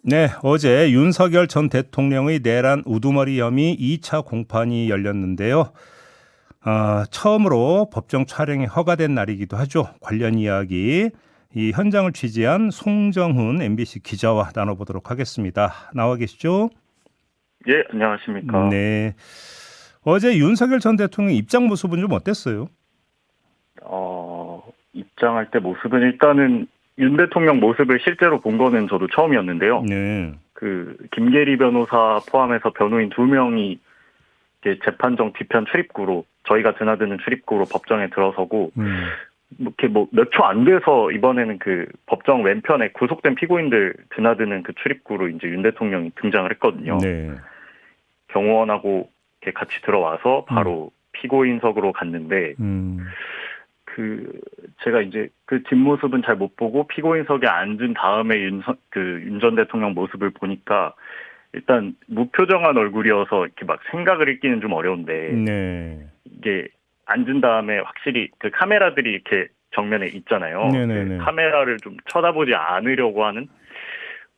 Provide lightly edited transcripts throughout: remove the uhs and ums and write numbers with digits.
네, 어제 윤석열 전 대통령의 내란 우두머리 혐의 2차 공판이 열렸는데요. 처음으로 법정 촬영이 허가된 날이기도 하죠. 관련 이야기, 이 현장을 취재한 송정훈 MBC 기자와 나눠보도록 하겠습니다. 나와 계시죠? 예, 안녕하십니까. 네. 어제 윤석열 전 대통령 입장 모습은 좀 어땠어요? 입장할 때 모습은 일단은 윤 대통령 모습을 실제로 본 거는 저도 처음이었는데요. 네. 그 김계리 변호사 포함해서 변호인 2명이 재판정 뒤편 출입구로 저희가 드나드는 출입구로 법정에 들어서고 이렇게 뭐 몇 초 안 돼서 이번에는 그 법정 왼편에 구속된 피고인들 드나드는 그 출입구로 이제 윤 대통령이 등장을 했거든요. 네. 경호원하고 이렇게 같이 들어와서 바로 피고인석으로 갔는데 제가 이제 그 뒷모습은 잘 못 보고 피고인석에 앉은 다음에 윤 전 대통령 모습을 보니까 일단 무표정한 얼굴이어서 이렇게 막 생각을 읽기는 좀 어려운데 네. 이게 앉은 다음에 확실히 그 카메라들이 이렇게 정면에 있잖아요. 네네네. 그 카메라를 좀 쳐다보지 않으려고 하는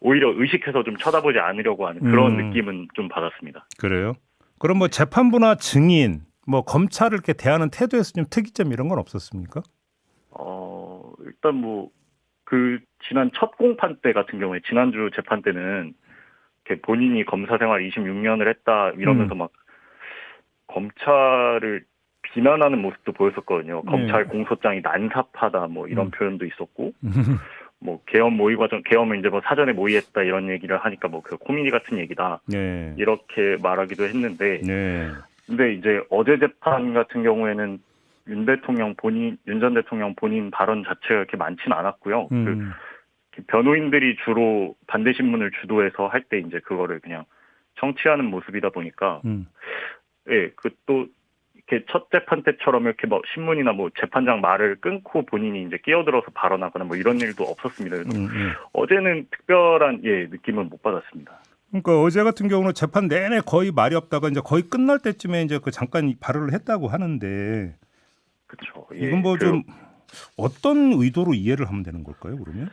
오히려 의식해서 좀 쳐다보지 않으려고 하는 그런 느낌은 좀 받았습니다. 그래요? 그럼 뭐 재판부나 증인, 뭐 검찰을 이렇게 대하는 태도에서 좀 특이점 이런 건 없었습니까? 일단 뭐 그 지난 첫 공판 때 같은 경우에 지난주 재판 때는 이렇게 본인이 검사 생활 26년을 했다 이러면서 막 검찰을 비난하는 모습도 보였었거든요. 검찰 공소장이 난삽하다 뭐 이런 표현도 있었고 뭐 계엄 모의 과정 계엄을 이제 뭐 사전에 모의했다 이런 얘기를 하니까 뭐 그 코미디 같은 얘기다 네. 이렇게 말하기도 했는데 네. 근데 이제 어제 재판 같은 경우에는 윤 전 대통령 본인 발언 자체가 그렇게 많지는 않았고요. 그 변호인들이 주로 반대 신문을 주도해서 할 때 이제 그거를 그냥 청취하는 모습이다 보니까 예, 그 또 이렇게 첫 재판 때처럼 이렇게 뭐 신문이나 뭐 재판장 말을 끊고 본인이 이제 끼어들어서 발언하거나 뭐 이런 일도 없었습니다. 그래서 어제는 특별한 느낌은 못 받았습니다. 그러니까 어제 같은 경우는 재판 내내 거의 말이 없다가 이제 거의 끝날 때쯤에 이제 그 잠깐 발언을 했다고 하는데 그렇죠. 이건 뭐 좀 어떤 의도로 이해를 하면 되는 걸까요, 그러면?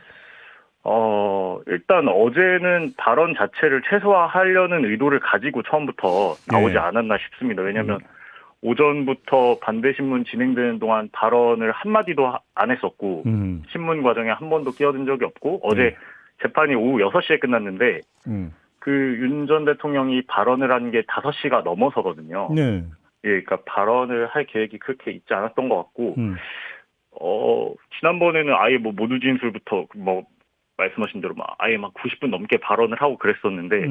일단 어제는 발언 자체를 최소화하려는 의도를 가지고 처음부터 나오지 않았나 싶습니다. 왜냐하면 오전부터 반대 신문 진행되는 동안 발언을 한마디도 안 했었고 신문 과정에 한 번도 끼어든 적이 없고 어제 재판이 오후 6시에 끝났는데 그 윤 전 대통령이 발언을 한 게 5시가 넘어서거든요. 네. 예, 그러니까 발언을 할 계획이 그렇게 있지 않았던 것 같고 지난번에는 아예 뭐 모두 진술부터 뭐 말씀하신 대로 막 아예 막 90분 넘게 발언을 하고 그랬었는데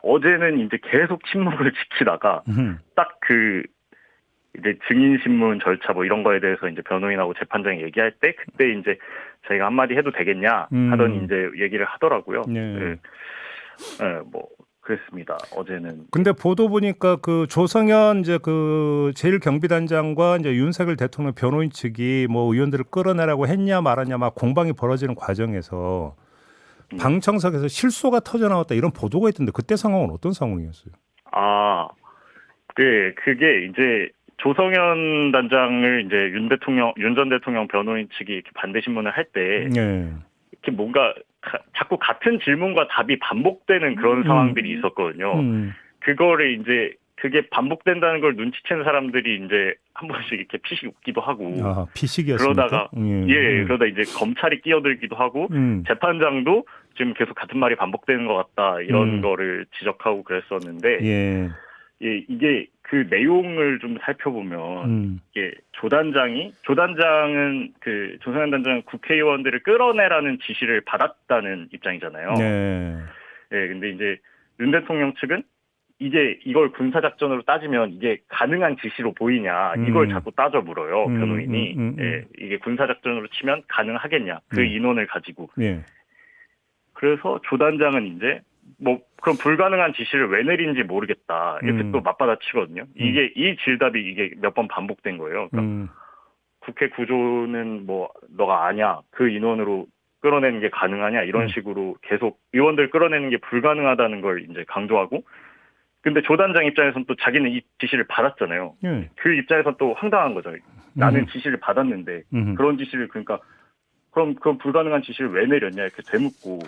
어제는 이제 계속 침묵을 지키다가 딱 그 이제 증인 신문 절차 뭐 이런 거에 대해서 이제 변호인하고 재판장이 얘기할 때 그때 이제 저희가 한마디 해도 되겠냐 하던 이제 얘기를 하더라고요. 네. 뭐 그랬습니다. 어제는. 근데 보도 보니까 그 조성현 이제 그 제1경비단장과 이제 윤석열 대통령 변호인 측이 뭐 의원들을 끌어내라고 했냐 말았냐 막 공방이 벌어지는 과정에서 방청석에서 실소가 터져 나왔다 이런 보도가 있던데 그때 상황은 어떤 상황이었어요? 네, 그게 이제 조성현 단장을 이제 윤 전 대통령 변호인 측이 이렇게 반대 신문을 할 때 이렇게 뭔가 자꾸 같은 질문과 답이 반복되는 그런 상황들이 있었거든요. 그거를 이제 그게 반복된다는 걸 눈치챈 사람들이 이제 한 번씩 이렇게 피식 웃기도 하고. 피식이었습니까? 그러다가 그러다 이제 검찰이 끼어들기도 하고 재판장도 지금 계속 같은 말이 반복되는 것 같다 이런 거를 지적하고 그랬었는데 이게 그 내용을 좀 살펴보면 이게 조 단장은 그 조성현 단장은 국회의원들을 끌어내라는 지시를 받았다는 입장이잖아요. 근데 이제 윤 대통령 측은 이게 이걸 군사작전으로 따지면 이게 가능한 지시로 보이냐 이걸 자꾸 따져 물어요. 변호인이. 이게 군사작전으로 치면 가능하겠냐 그 인원을 가지고. 그래서 조 단장은 이제 뭐 그럼 불가능한 지시를 왜 내린지 모르겠다 이렇게 또 맞받아치거든요. 이게 이 질답이 이게 몇 번 반복된 거예요. 그러니까 국회 구조는 뭐 너가 아냐 그 인원으로 끌어내는 게 가능하냐 이런 식으로 계속 의원들 끌어내는 게 불가능하다는 걸 이제 강조하고. 근데 조 단장 입장에서는 또 자기는 이 지시를 받았잖아요. 그 입장에서는 또 황당한 거죠. 나는 지시를 받았는데 그런 지시를 그러니까 그럼 불가능한 지시를 왜 내렸냐 이렇게 되묻고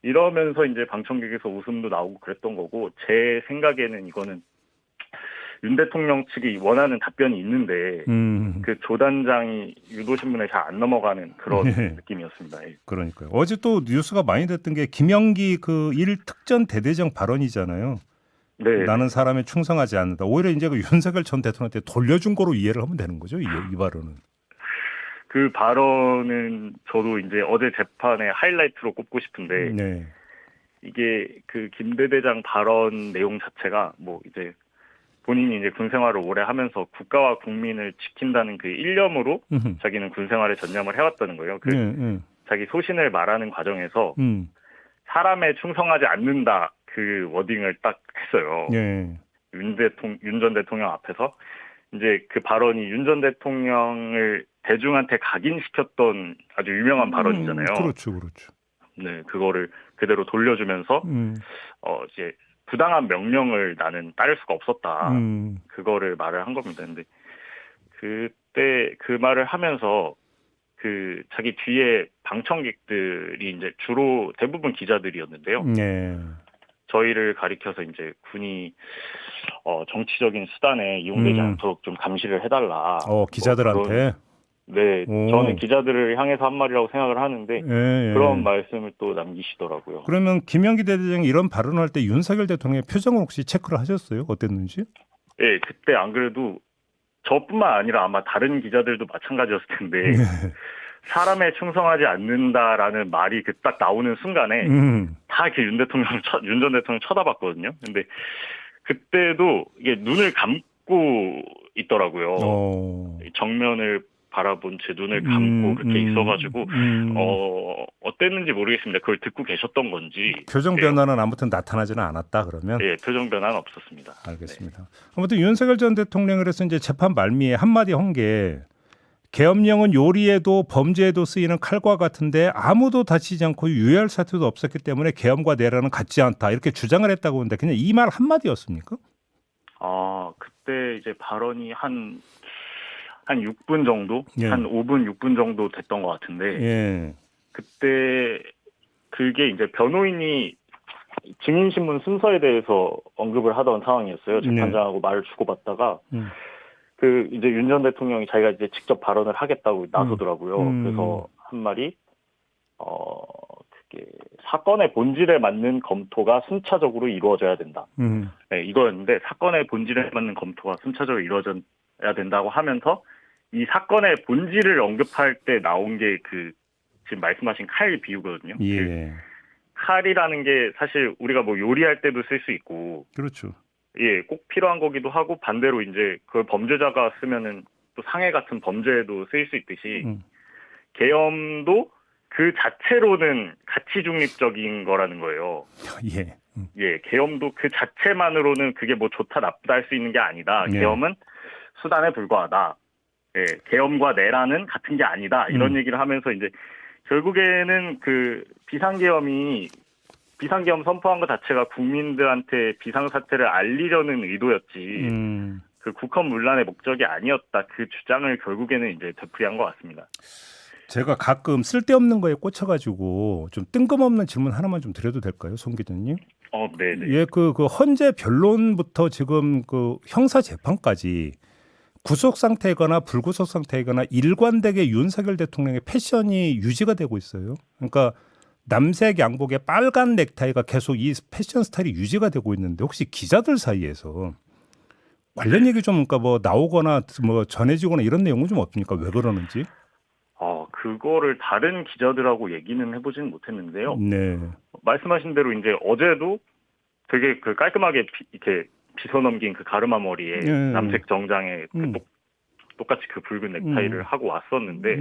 이러면서 이제 방청객에서 웃음도 나오고 그랬던 거고, 제 생각에는 이거는 윤 대통령 측이 원하는 답변이 있는데 그 조 단장이 유도신문에 잘 안 넘어가는 그런 느낌이었습니다. 예. 그러니까요. 어제 또 뉴스가 많이 됐던 게 김영기 그 일 특전 대대장 발언이잖아요. 네. 나는 사람에 충성하지 않는다. 오히려 이제 그 윤석열 전 대통령한테 돌려준 거로 이해를 하면 되는 거죠. 이 발언은. 그 발언은 저도 이제 어제 재판의 하이라이트로 꼽고 싶은데 네. 이게 그 김 대대장 발언 내용 자체가 뭐 이제 본인이 이제 군 생활을 오래 하면서 국가와 국민을 지킨다는 그 일념으로 자기는 군 생활에 전념을 해왔다는 거예요. 자기 소신을 말하는 과정에서 사람에 충성하지 않는다 그 워딩을 딱 했어요. 윤 전 대통령 앞에서 이제 그 발언이 윤 전 대통령을 대중한테 각인시켰던 아주 유명한 발언이잖아요. 그렇죠. 네, 그거를 그대로 돌려주면서 이제 부당한 명령을 나는 따를 수가 없었다. 그거를 말을 한 겁니다. 근데 그때 그 말을 하면서 그 자기 뒤에 방청객들이 이제 주로 대부분 기자들이었는데요. 저희를 가리켜서 이제 군이 정치적인 수단에 이용되지 않도록 좀 감시를 해달라. 기자들한테. 네, 저는 기자들을 향해서 한 말이라고 생각을 하는데 그런 말씀을 또 남기시더라고요. 그러면 김영기 대대장이 이런 발언을 할 때 윤석열 대통령의 표정을 혹시 체크를 하셨어요? 어땠는지? 네, 그때 안 그래도 저뿐만 아니라 아마 다른 기자들도 마찬가지였을 텐데 사람에 충성하지 않는다라는 말이 그 딱 나오는 순간에 다 이렇게 윤 전 대통령 쳐다봤거든요. 근데 그때도 이게 눈을 감고 있더라고요. 정면을 바라본 채 눈을 감고 그렇게 있어가지고 어땠는지 모르겠습니다. 그걸 듣고 계셨던 건지. 표정 변화는 아무튼 나타나지는 않았다 그러면? 네, 표정 변화는 없었습니다. 알겠습니다. 네. 아무튼 윤석열 전 대통령을 해서 이제 재판 말미에 한마디 한 게 계엄령은 요리에도 범죄에도 쓰이는 칼과 같은데 아무도 다치지 않고 유혈 사태도 없었기 때문에 계엄과 내란은 같지 않다 이렇게 주장을 했다고 하는데 그냥 이 말 한마디였습니까? 그때 이제 발언이 한 6분 정도? 예. 한 5분, 6분 정도 됐던 것 같은데 그때 그게 이제 변호인이 증인신문 순서에 대해서 언급을 하던 상황이었어요. 재판장하고 말을 주고받다가 그 이제 윤 전 대통령이 자기가 이제 직접 발언을 하겠다고 나서더라고요. 그래서 한 말이 그게 사건의 본질에 맞는 검토가 순차적으로 이루어져야 된다. 네, 이거였는데 사건의 본질에 맞는 검토가 순차적으로 이루어져야 된다고 하면서 이 사건의 본질을 언급할 때 나온 게 그 지금 말씀하신 칼 비유거든요. 예. 칼이라는 게 사실 우리가 뭐 요리할 때도 쓸 수 있고, 그렇죠. 예, 꼭 필요한 거기도 하고 반대로 이제 그걸 범죄자가 쓰면은 또 상해 같은 범죄에도 쓰일 수 있듯이 계엄도 그 자체로는 가치 중립적인 거라는 거예요. 예, 계엄도 그 자체만으로는 그게 뭐 좋다 나쁘다 할 수 있는 게 아니다. 계엄은 수단에 불과하다. 예, 계엄과 내란은 같은 게 아니다. 이런 얘기를 하면서 이제 결국에는 그 비상계엄 선포한 것 자체가 국민들한테 비상사태를 알리려는 의도였지 그 국헌 문란의 목적이 아니었다. 그 주장을 결국에는 이제 되풀이한 것 같습니다. 제가 가끔 쓸데없는 거에 꽂혀가지고 좀 뜬금없는 질문 하나만 좀 드려도 될까요, 송 기자님? 네네. 예, 그 헌재 변론부터 지금 그 형사 재판까지 구속 상태이거나 불구속 상태이거나 일관되게 윤석열 대통령의 패션이 유지가 되고 있어요. 그러니까 남색 양복에 빨간 넥타이가 계속 이 패션 스타일이 유지가 되고 있는데 혹시 기자들 사이에서 관련 얘기 좀 그러니까 뭐 나오거나 뭐 전해지거나 이런 내용은 좀 없습니까? 왜 그러는지? 그거를 다른 기자들하고 얘기는 해보지는 못했는데요. 네. 말씀하신 대로 이제 어제도 되게 그 깔끔하게 이렇게 빗어 넘긴 그 가르마 머리에 남색 정장에 똑같이 그 붉은 넥타이를 하고 왔었는데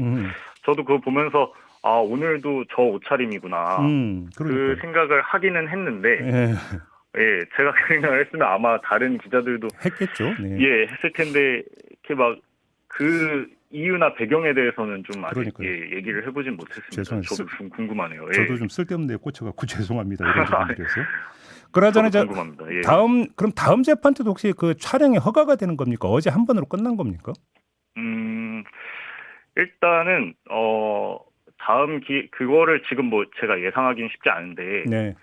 저도 그거 보면서 오늘도 저 옷차림이구나 그 생각을 하기는 했는데 제가 그 생각을 했으면 아마 다른 기자들도 했겠죠. 했을 텐데 이렇게 막 그 이유나 배경에 대해서는 좀 아직 얘기를 해보진 못했습니다. 죄송해요. 저도 좀 궁금하네요. 저도 좀 쓸데없는 데에 꽂혀갖고 죄송합니다. 이런 질문드려서. 그러잖아요. 궁금합니다. 그럼 다음 재판 때도 혹시 그 촬영이 허가가 되는 겁니까? 어제 한 번으로 끝난 겁니까? 일단은 그거를 지금 뭐 제가 예상하기는 쉽지 않은데 네.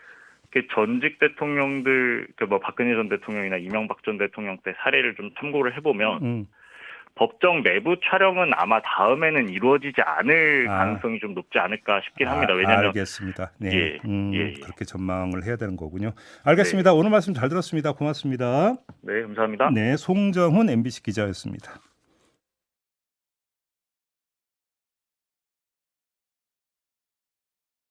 전직 대통령들, 뭐 박근혜 전 대통령이나 이명박 전 대통령 때 사례를 좀 참고를 해보면 법정 내부 촬영은 아마 다음에는 이루어지지 않을 가능성이 좀 높지 않을까 싶긴 합니다. 왜냐하면 알겠습니다. 네, 예. 그렇게 전망을 해야 되는 거군요. 알겠습니다. 네. 오늘 말씀 잘 들었습니다. 고맙습니다. 네, 감사합니다. 네, 송정훈 MBC 기자였습니다.